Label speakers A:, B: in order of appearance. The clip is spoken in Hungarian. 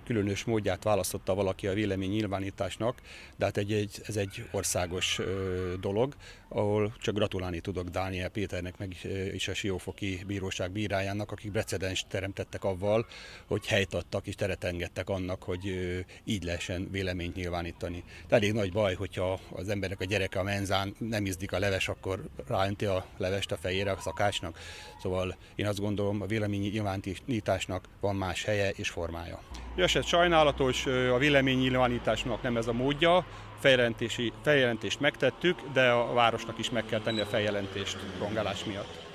A: különös módját választotta valaki a véleménynyilvánításnak, de hát ez egy országos dolog, ahol csak gratulálni tudok Dániel Péternek, meg is a Siófoki Bíróság bírájának, akik precedenst teremtettek avval, hogy helyt adtak és teret engedtek annak, hogy így lehessen véleményt nyilvánítani. De elég nagy baj, hogyha az embernek a gyereke a menzán nem ízlik a leves, akkor ráönti a levest a fejére a szakácsnak. Szóval én azt gondolom, a véleménynyilvánításnak van más helye és formája. Eset sajnálatos, a véleménynyilvánításnak nem ez a módja, feljelentést megtettük, de a városnak is meg kell tenni a feljelentést rongálás miatt.